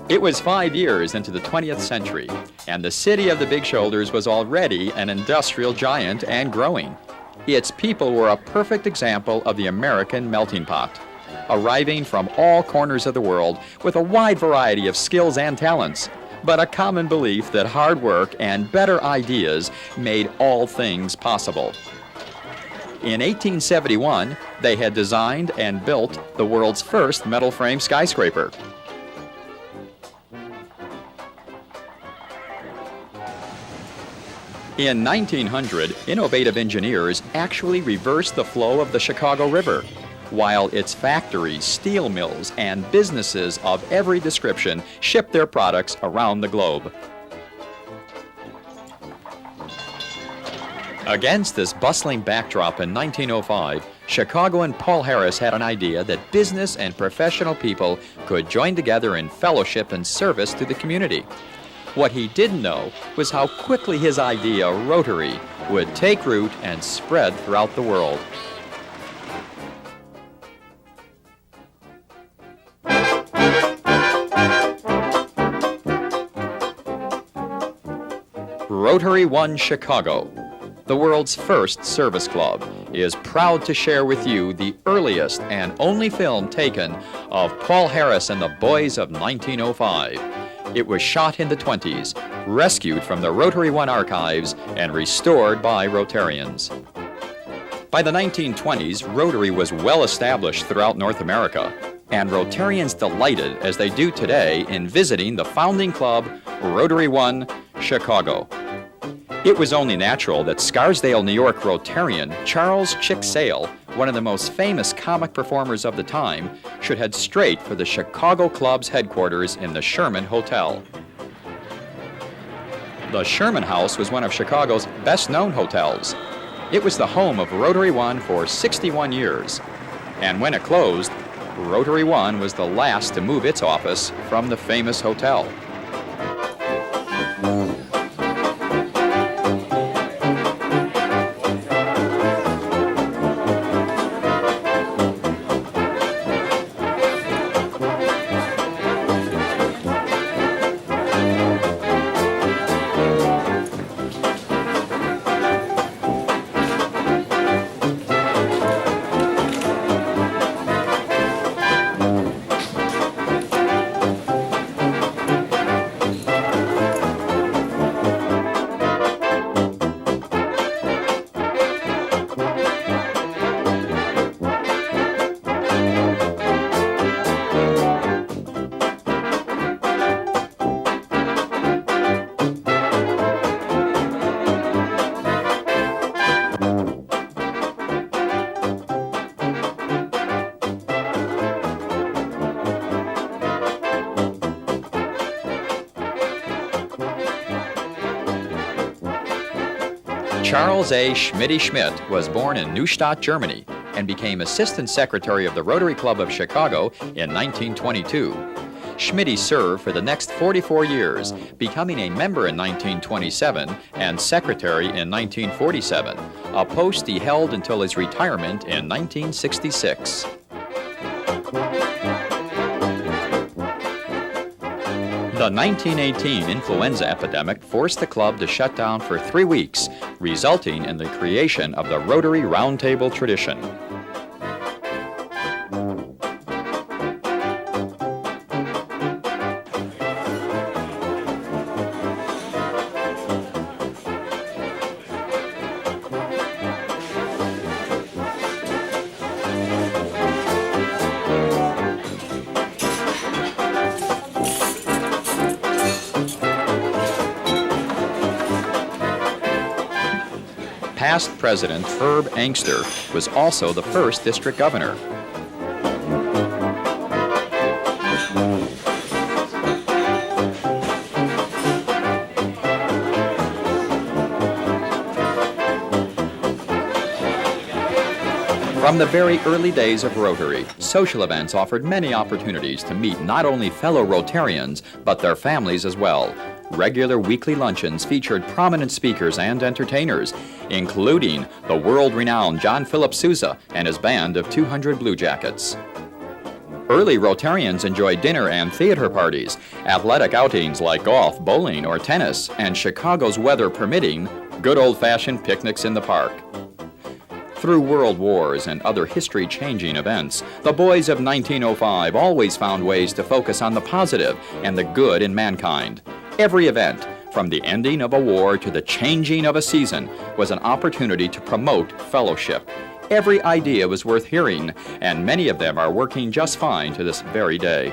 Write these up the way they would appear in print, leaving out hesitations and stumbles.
It was 5 years into the 20th century, and the city of the Big Shoulders was already an industrial giant and growing. Its people were a perfect example of the American melting pot, arriving from all corners of the world with a wide variety of skills and talents, but a common belief that hard work and better ideas made all things possible. In 1871, they had designed and built the world's first metal frame skyscraper. In 1900, innovative engineers actually reversed the flow of the Chicago River, while its factories, steel mills, and businesses of every description shipped their products around the globe. Against this bustling backdrop in 1905, Chicagoan Paul Harris had an idea that business and professional people could join together in fellowship and service to the community. What he didn't know was how quickly his idea, Rotary, would take root and spread throughout the world. Rotary One Chicago, the world's first service club, is proud to share with you the earliest and only film taken of Paul Harris and the boys of 1905. It was shot in the 20s, rescued from the Rotary One archives, and restored by Rotarians. By the 1920s, Rotary was well established throughout North America, and Rotarians delighted, as they do today, in visiting the founding club, Rotary One Chicago. It was only natural that Scarsdale, New York Rotarian Charles Chick Sale, one of the most famous comic performers of the time, should head straight for the Chicago Club's headquarters in the Sherman Hotel. The Sherman House was one of Chicago's best-known hotels. It was the home of Rotary One for 61 years, and when it closed, Rotary One was the last to move its office from the famous hotel. Charles A. Schmidt was born in Neustadt, Germany, and became Assistant Secretary of the Rotary Club of Chicago in 1922. Schmidt served for the next 44 years, becoming a member in 1927 and secretary in 1947, a post he held until his retirement in 1966. The 1918 influenza epidemic forced the club to shut down for 3 weeks, resulting in the creation of the Rotary Roundtable tradition. Past President Herb Angster was also the first district governor. From the very early days of Rotary, social events offered many opportunities to meet not only fellow Rotarians, but their families as well. Regular weekly luncheons featured prominent speakers and entertainers, including the world-renowned John Philip Sousa and his band of 200 Blue Jackets. Early Rotarians enjoyed dinner and theater parties, athletic outings like golf, bowling, or tennis, and Chicago's weather permitting, good old-fashioned picnics in the park. Through world wars and other history-changing events, the boys of 1905 always found ways to focus on the positive and the good in mankind. Every event, from the ending of a war to the changing of a season, was an opportunity to promote fellowship. Every idea was worth hearing, and many of them are working just fine to this very day.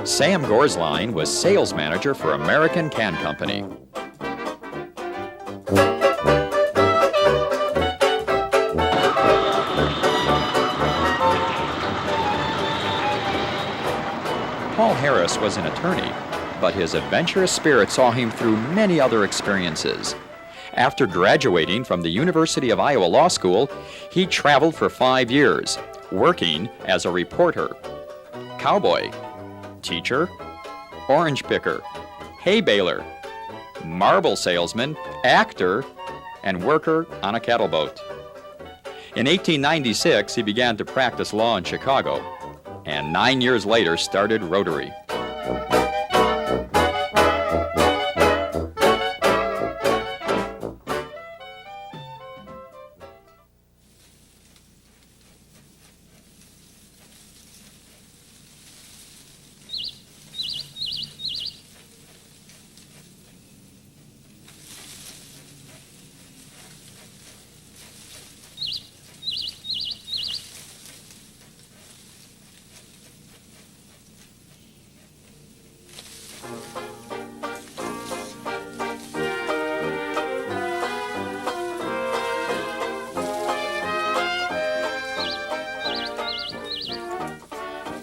Sam Gorsline was sales manager for American Can Company. Paul Harris was an attorney, but his adventurous spirit saw him through many other experiences. After graduating from the University of Iowa Law School, he traveled for 5 years, working as a reporter, cowboy, teacher, orange picker, hay baler, marble salesman, actor, and worker on a cattle boat. In 1896, he began to practice law in Chicago, and 9 years later started Rotary.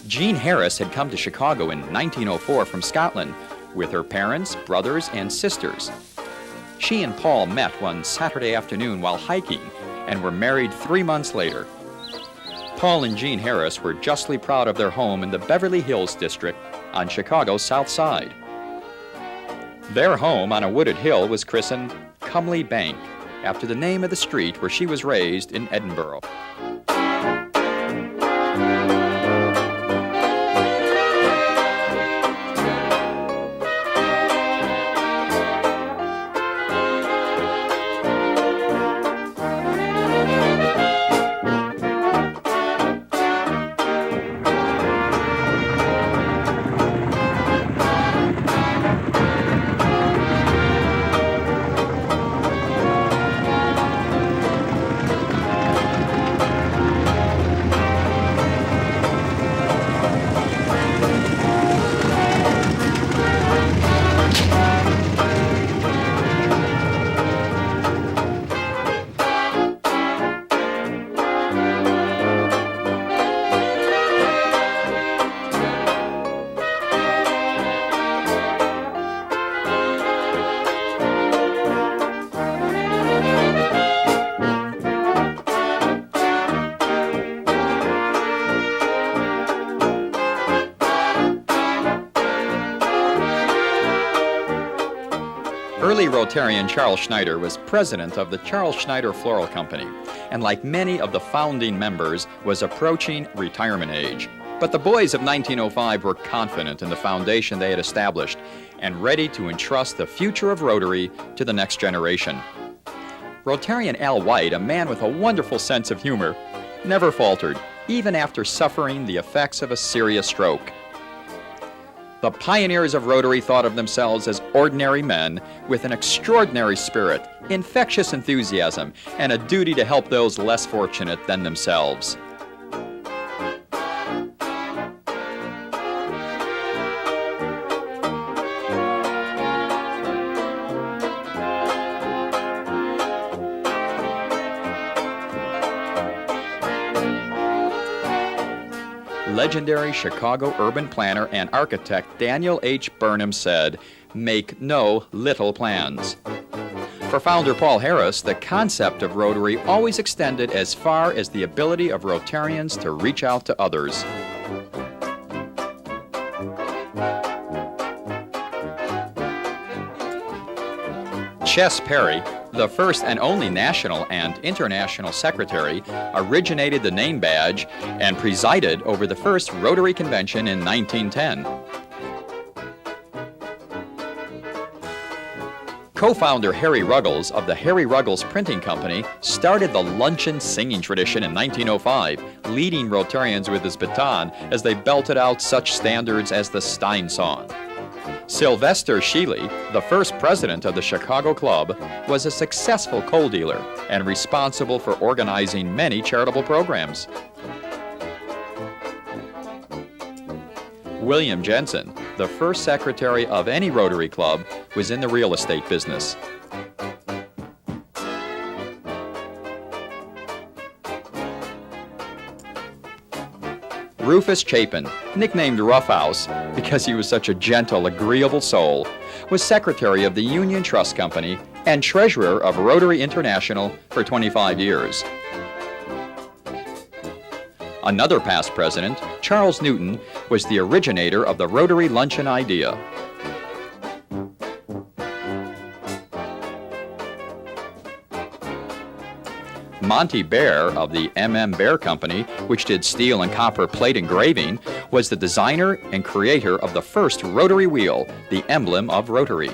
Jean Harris had come to Chicago in 1904 from Scotland with her parents, brothers, and sisters. She and Paul met one Saturday afternoon while hiking and were married 3 months later. Paul and Jean Harris were justly proud of their home in the Beverly Hills district on Chicago's South Side. Their home on a wooded hill was christened Comely Bank, after the name of the street where she was raised in Edinburgh. Early Rotarian Charles Schneider was president of the Charles Schneider Floral Company, and like many of the founding members, was approaching retirement age. But the boys of 1905 were confident in the foundation they had established and ready to entrust the future of Rotary to the next generation. Rotarian Al White, a man with a wonderful sense of humor, never faltered, even after suffering the effects of a serious stroke. The pioneers of Rotary thought of themselves as ordinary men with an extraordinary spirit, infectious enthusiasm, and a duty to help those less fortunate than themselves. Legendary Chicago urban planner and architect Daniel H. Burnham said, "Make no little plans." For founder Paul Harris, the concept of Rotary always extended as far as the ability of Rotarians to reach out to others. Chess Perry, the first and only national and international secretary, originated the name badge and presided over the first Rotary convention in 1910. Co-founder Harry Ruggles of the Harry Ruggles Printing Company started the luncheon singing tradition in 1905, leading Rotarians with his baton as they belted out such standards as the Stein Song. Sylvester Sheely, the first president of the Chicago Club, was a successful coal dealer and responsible for organizing many charitable programs. William Jensen, the first secretary of any Rotary Club, was in the real estate business. Rufus Chapin, nicknamed Roughhouse because he was such a gentle, agreeable soul, was secretary of the Union Trust Company and treasurer of Rotary International for 25 years. Another past president, Charles Newton, was the originator of the Rotary luncheon idea. Monty Bear of the M.M. Bear Company, which did steel and copper plate engraving, was the designer and creator of the first rotary wheel, the emblem of Rotary.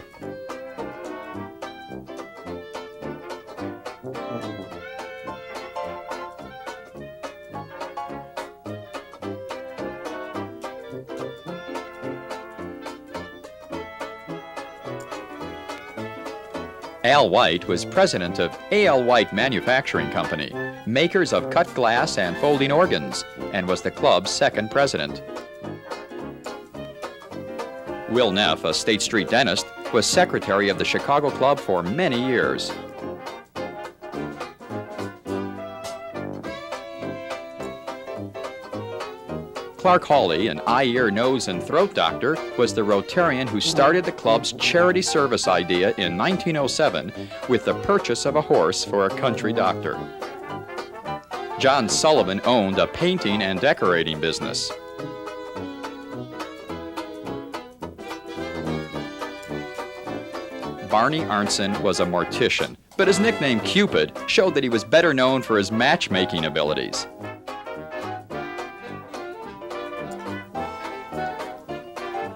Al White was president of A.L. White Manufacturing Company, makers of cut glass and folding organs, and was the club's second president. Will Neff, a State Street dentist, was secretary of the Chicago Club for many years. Clark Hawley, an eye, ear, nose, and throat doctor, was the Rotarian who started the club's charity service idea in 1907 with the purchase of a horse for a country doctor. John Sullivan owned a painting and decorating business. Barney Arnson was a mortician, but his nickname Cupid showed that he was better known for his matchmaking abilities.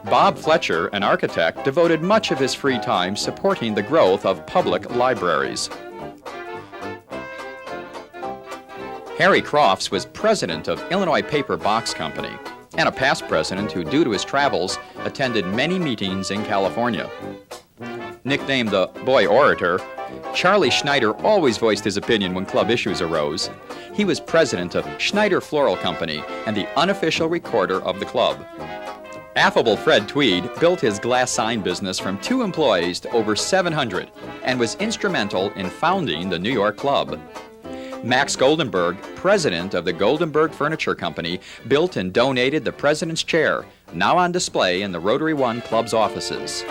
Bob Fletcher, an architect, devoted much of his free time supporting the growth of public libraries. Harry Crofts was president of Illinois Paper Box Company and a past president who, due to his travels, attended many meetings in California. Nicknamed the Boy Orator, Charlie Schneider always voiced his opinion when club issues arose. He was president of Schneider Floral Company and the unofficial recorder of the club. Affable Fred Tweed built his glass sign business from 2 employees to over 700 and was instrumental in founding the New York Club. Max Goldenberg, president of the Goldenberg Furniture Company, built and donated the president's chair, now on display in the Rotary One Club's offices.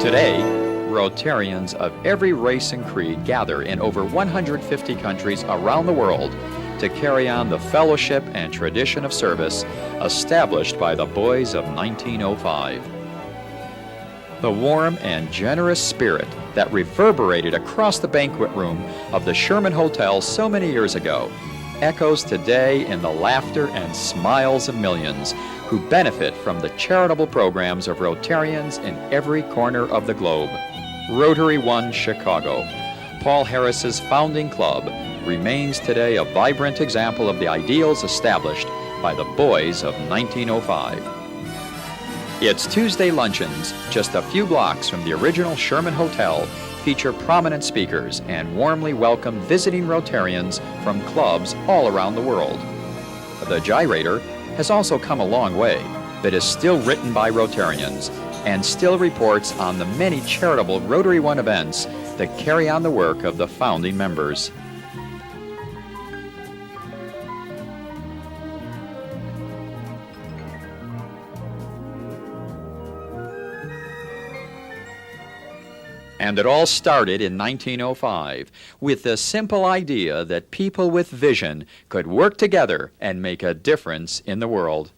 Today, Rotarians of every race and creed gather in over 150 countries around the world to carry on the fellowship and tradition of service established by the boys of 1905. The warm and generous spirit that reverberated across the banquet room of the Sherman Hotel so many years ago echoes today in the laughter and smiles of millions who benefit from the charitable programs of Rotarians in every corner of the globe. Rotary One Chicago, Paul Harris's founding club, remains today a vibrant example of the ideals established by the boys of 1905. Its Tuesday luncheons, just a few blocks from the original Sherman Hotel, feature prominent speakers and warmly welcome visiting Rotarians from clubs all around the world. The Gyrator has also come a long way, but is still written by Rotarians and still reports on the many charitable Rotary One events that carry on the work of the founding members. And it all started in 1905 with the simple idea that people with vision could work together and make a difference in the world.